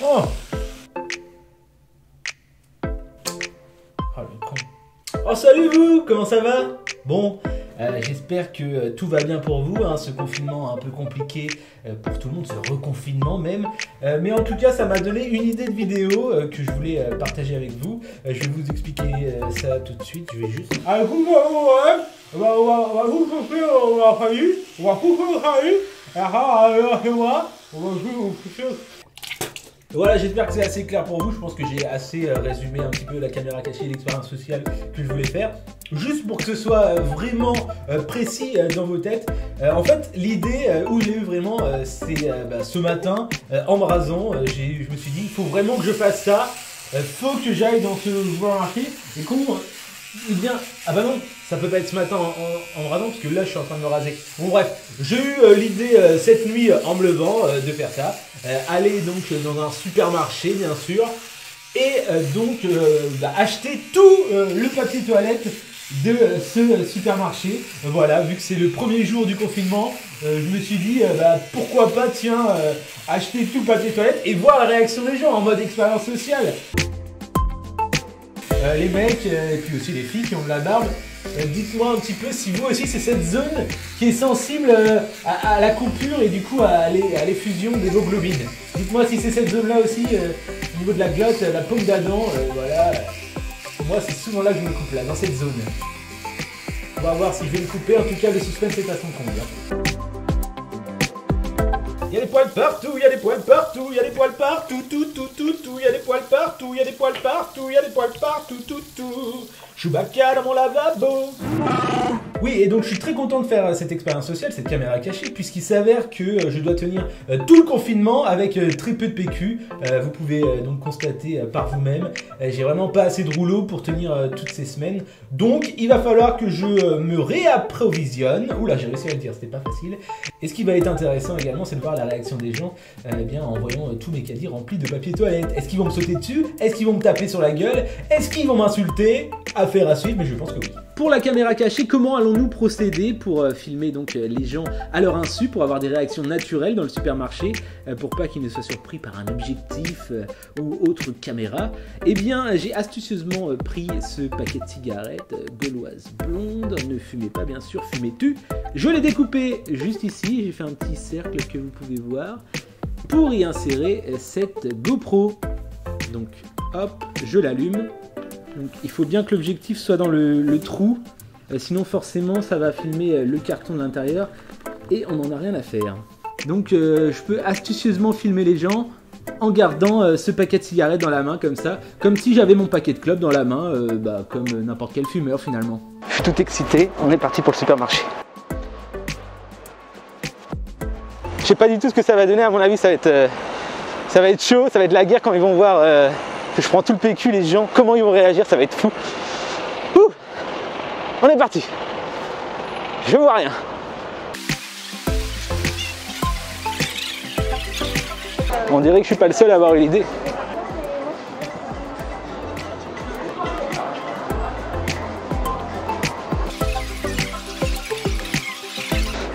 Oh, oh le con. Oh salut vous, comment ça va? Bon, j'espère que tout va bien pour vous, hein, ce confinement un peu compliqué pour tout le monde, ce reconfinement même. Mais en tout cas, ça m'a donné une idée de vidéo que je voulais partager avec vous. Je vais vous expliquer ça tout de suite, je vais juste... Ah, on va vous couper la famille, on va couper la famille, voilà, j'espère que c'est assez clair pour vous. Je pense que j'ai assez résumé un petit peu la caméra cachée et l'expérience sociale que je voulais faire. Juste pour que ce soit vraiment précis dans vos têtes. En fait, l'idée où j'ai eu vraiment, c'est ce matin, en me rasant, je me suis dit, il faut vraiment que je fasse ça. Faut que j'aille dans ce supermarché et qu'on... Eh bien, ah bah non, ça peut pas être ce matin en me rasant parce que là je suis en train de me raser. Bon bref, j'ai eu l'idée cette nuit en me levant de faire ça. Aller donc dans un supermarché bien sûr et acheter tout le papier toilette de ce supermarché. Voilà, vu que c'est le premier jour du confinement, je me suis dit pourquoi pas tiens acheter tout le papier toilette et voir la réaction des gens en mode expérience sociale. Les mecs et puis aussi les filles qui ont de la barbe, dites-moi un petit peu si vous aussi c'est cette zone qui est sensible à la coupure et du coup à l'effusion d'hémoglobine. Dites-moi si c'est cette zone là aussi au niveau de la glotte, la paume d'Adam, voilà. Moi c'est souvent là que je me coupe là, dans cette zone. On va voir si je vais le couper, en tout cas le suspense est à son comble. Il y a des poils partout, il y a des poils partout, il y a des poils partout, tout, il y a des poils partout, il y a des poils partout, il y a des poils partout, tout. Chewbacca dans mon lavabo. Oui, et donc je suis très content de faire cette expérience sociale, cette caméra cachée, puisqu'il s'avère que je dois tenir tout le confinement avec très peu de PQ. Vous pouvez donc constater par vous-même, j'ai vraiment pas assez de rouleau pour tenir toutes ces semaines. Donc il va falloir que je me réapprovisionne. Oula, j'ai réussi à le dire, c'était pas facile. Et ce qui va être intéressant également, c'est de voir la réaction des gens en voyant tous mes caddies remplis de papier toilette. Est-ce qu'ils vont me sauter dessus? Est-ce qu'ils vont me taper sur la gueule? Est-ce qu'ils vont m'insulter? Affaire à suivre, mais je pense que oui. Pour la caméra cachée, comment allons-nous procéder pour filmer donc les gens à leur insu, pour avoir des réactions naturelles dans le supermarché, pour pas qu'ils ne soient surpris par un objectif ou autre caméra? Eh bien, j'ai astucieusement pris ce paquet de cigarettes gauloises blondes. Ne fumez pas, bien sûr, fumez-tu. Je l'ai découpé juste ici, j'ai fait un petit cercle que vous pouvez voir pour y insérer cette GoPro. Donc, hop, je l'allume. Donc, il faut bien que l'objectif soit dans le trou, sinon forcément ça va filmer le carton de l'intérieur et on n'en a rien à faire. Donc je peux astucieusement filmer les gens en gardant ce paquet de cigarettes dans la main comme ça, comme si j'avais mon paquet de clopes dans la main, comme n'importe quel fumeur finalement. Je suis tout excité, on est parti pour le supermarché. Je sais pas du tout ce que ça va donner, à mon avis ça va être chaud, ça va être la guerre quand ils vont voir... que je prends tout le PQ, les gens, comment ils vont réagir, ça va être fou. Ouh, on est parti. Je vois rien. On dirait que je suis pas le seul à avoir eu l'idée.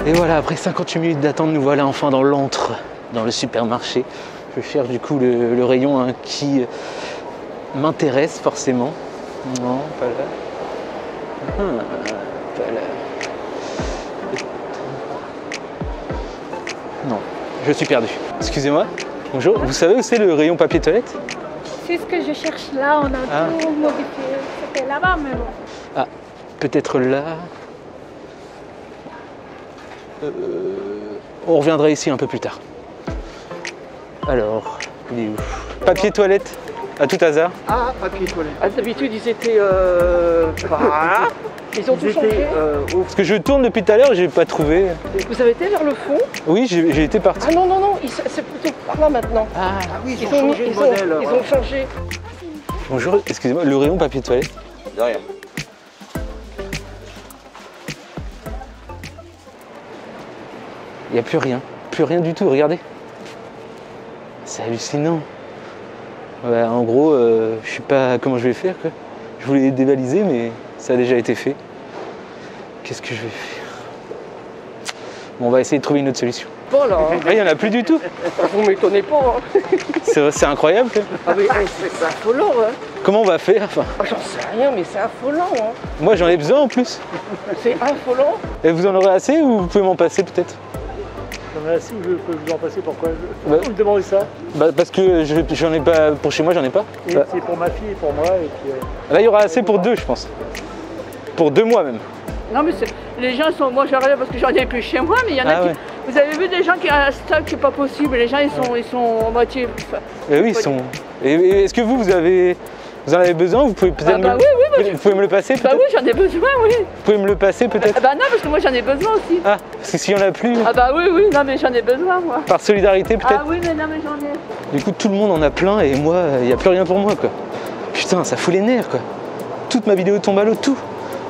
Et voilà, après 58 minutes d'attente, nous voilà enfin dans l'antre, dans le supermarché. Je cherche du coup le rayon qui m'intéresse forcément. Non, pas là. Pas là. Non, je suis perdu. Excusez-moi. Bonjour, vous savez où c'est le rayon papier toilette? C'est ce que je cherche là, on a tout modifié. C'était là-bas, mais bon. Ah, peut-être là. On reviendra ici un peu plus tard. Alors, il est où? Papier toilette, à tout hasard. Ah, papier toilette. Ah, d'habitude, ils étaient... Voilà. Ils ont tout changé. Parce que je tourne depuis tout à l'heure et j'ai pas trouvé. Vous avez été vers le fond? Oui, j'ai été parti. Ah non, non, non, c'est plutôt par là maintenant. Ah oui, ils ont changé de modèle. Ils ont changé. Bonjour, excusez-moi, le rayon papier toilette? De rien. Il n'y a plus rien du tout, regardez. C'est hallucinant. Ouais, en gros, je sais pas comment je vais faire, quoi. Je voulais dévaliser, mais ça a déjà été fait. Qu'est-ce que je vais faire? Bon, on va essayer de trouver une autre solution. pas là. Hein. Ah, il n'y en a plus du tout. Vous m'étonnez pas. Hein. C'est incroyable. Ah mais c'est affolant. Hein. Comment on va faire enfin... Ah, j'en sais rien, mais c'est affolant. Hein. Moi j'en ai besoin en plus. C'est affolant. Et vous en aurez assez ou vous pouvez m'en passer peut-être? J'en ai assez ou je peux vous en passer, pourquoi bah, vous me demandez ça? Bah parce que j'en ai pas, pour chez moi j'en ai pas. Et bah. c'est pour ma fille et pour moi. Et puis, là il y aura assez pour 2 je pense. Pour 2 mois même. Non mais les gens sont, moi j'arrive parce que j'en ai plus chez moi, mais il y en a qui, vous avez vu des gens qui ont un stock qui n'est pas possible, les gens ils sont à moitié. Et oui ils sont. Et est-ce que vous en avez besoin? Vous pouvez peut-être vous pouvez me le passer peut-être? Bah oui j'en ai besoin, oui. Vous pouvez me le passer peut-être? Bah non parce que moi j'en ai besoin aussi. Ah parce que s'il y en a plus. Ah bah oui non mais j'en ai besoin moi. Par solidarité peut-être? Ah oui mais non mais j'en ai. Du coup tout le monde en a plein et moi il n'y a plus rien pour moi quoi. Putain ça fout les nerfs quoi. Toute ma vidéo tombe à l'eau, tout.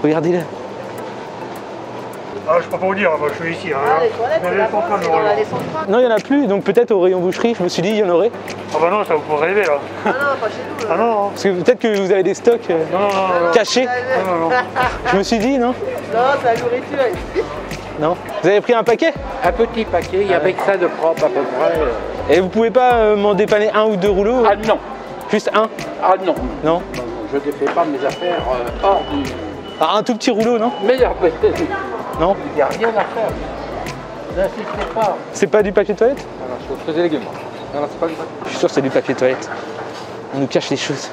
Regardez là. Ah, je peux pas vous dire, moi je suis ici. Hein. Ah, les toilettes, c'est là-bas, les centrales. Non, il n'y en a plus, donc peut-être au rayon boucherie, je me suis dit, il y en aurait. Ah bah non, ça vous pourrait rêver là. Ah non, pas chez nous. Ah non. Parce que peut-être que vous avez des stocks cachés. Non. Je me suis dit, non? Non, c'est la nourriture ici. Non. Vous avez pris un paquet? Un petit paquet, il y avait que ça de propre à peu près. Et vous pouvez pas m'en dépanner 1 ou 2 rouleaux? Ah non. Juste un? Ah non. Non. Je ne défais pas mes affaires hors du... Ah, un tout petit rouleau, non? Meilleur paquet. Non. Il n'y a rien à faire. N'insistez pas. C'est pas du papier toilette? Alors, je suis fruits et légumes. Non, c'est pas du papier. Je suis sûr que c'est du papier toilette. On nous cache les choses.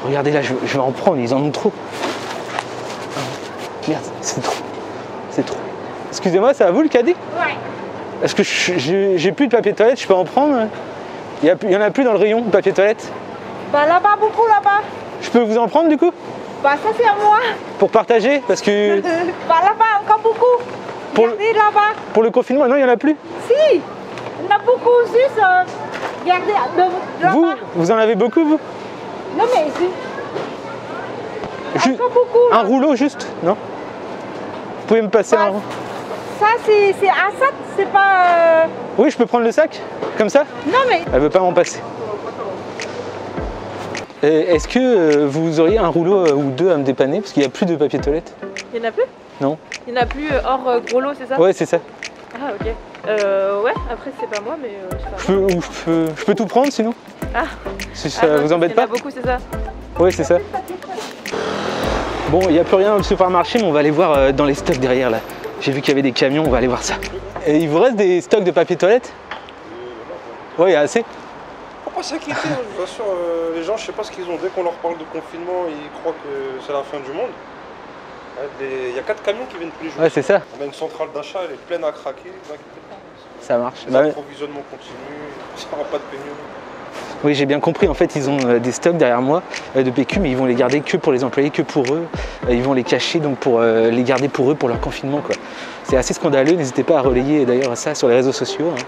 Regardez là, je vais en prendre, ils en ont trop. Merde, c'est trop. C'est trop. Excusez-moi, c'est à vous le caddie? Ouais. Est-ce que j'ai plus de papier toilette, je peux en prendre? Il y en a plus dans le rayon de papier toilette? Bah là-bas, beaucoup là-bas. Je peux vous en prendre du coup? Bah ça c'est à moi. Pour partager? Parce que... Bah là-bas, encore beaucoup. Regardez là-bas. Pour le confinement, non, il n'y en a plus? Si. Il y en a beaucoup, juste. Regardez là-bas. Vous en avez beaucoup, vous? Non mais c'est... Encore beaucoup. Un rouleau juste? Non? Vous pouvez me passer un... Ça c'est un sac, c'est pas... Oui, je peux prendre le sac? Comme ça? Non mais... Elle veut pas m'en passer. Est-ce que vous auriez un rouleau ou 2 à me dépanner? Parce qu'il n'y a plus de papier toilette. Il n'y en a plus? Non. Il n'y en a plus hors gros lot, c'est ça? Ouais, c'est ça. Ah ok. Ouais, après c'est pas moi, mais je sais pas. Je peux tout prendre sinon? Ah. Si ça vous embête pas? Il y en a beaucoup, c'est ça? Oui, c'est ça. Bon, il n'y a plus rien dans le supermarché, mais on va aller voir dans les stocks derrière là. J'ai vu qu'il y avait des camions, on va aller voir ça. Et il vous reste des stocks de papier toilette? Ouais, il y a assez. Faut pas s'inquiéter, de toute façon, les gens, je sais pas ce qu'ils ont. Dès qu'on leur parle de confinement, ils croient que c'est la fin du monde. Il y a 4 camions qui viennent tous les jours. Ouais, c'est ça. On a une centrale d'achat, elle est pleine à craquer. Ça marche. L'approvisionnement continue, ça n'aura pas de pénurie. Oui, j'ai bien compris. En fait, ils ont des stocks derrière moi de PQ, mais ils vont les garder que pour les employés, que pour eux. Ils vont les cacher donc pour les garder pour eux, pour leur confinement, quoi. C'est assez scandaleux. N'hésitez pas à relayer d'ailleurs ça sur les réseaux sociaux. Hein.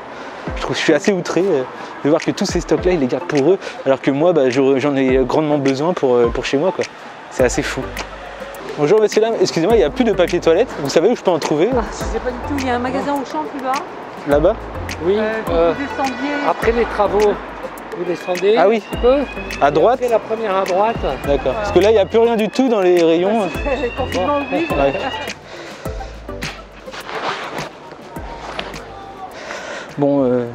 Je suis assez outré de voir que tous ces stocks-là, ils les gardent pour eux, alors que moi, j'en ai grandement besoin pour chez moi, quoi. C'est assez fou. Bonjour messieurs, dames, excusez-moi, il n'y a plus de papier toilette. Vous savez où je peux en trouver? Je sais pas du tout, il y a un magasin au champ plus bas. Là-bas? Oui, vous descendiez. après les travaux, vous descendez Ah oui. un peu. À droite? Après la première à droite. D'accord. Parce que là, il n'y a plus rien du tout dans les rayons. Confinement oblige. Ouais. Bon,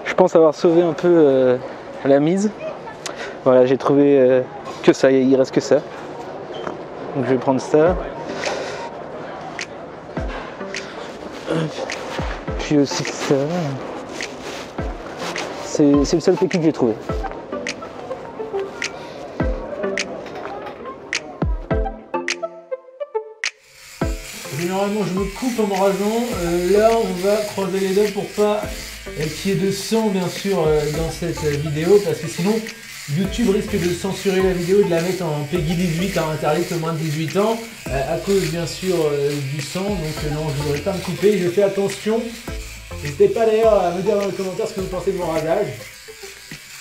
je pense avoir sauvé un peu la mise. Voilà, j'ai trouvé que ça, il reste que ça. Donc je vais prendre ça. Puis aussi ça. C'est le seul PQ que j'ai trouvé. Généralement je me coupe en me rasant, là on va croiser les doigts pour pas qu'il y ait de sang bien sûr dans cette vidéo, parce que sinon YouTube risque de censurer la vidéo et de la mettre en Peggy 18, en interdite au moins de 18 ans, à cause bien sûr du sang, donc non je ne voudrais pas me couper, je fais attention. N'hésitez pas d'ailleurs à me dire dans les commentaires ce que vous pensez de mon rasage.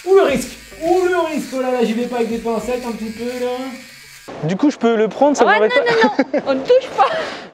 Ou le risque, oh là là, j'y vais pas avec des pincettes un petit peu là. Du coup, je peux le prendre, ça m'arrête pas. Non, on ne touche pas.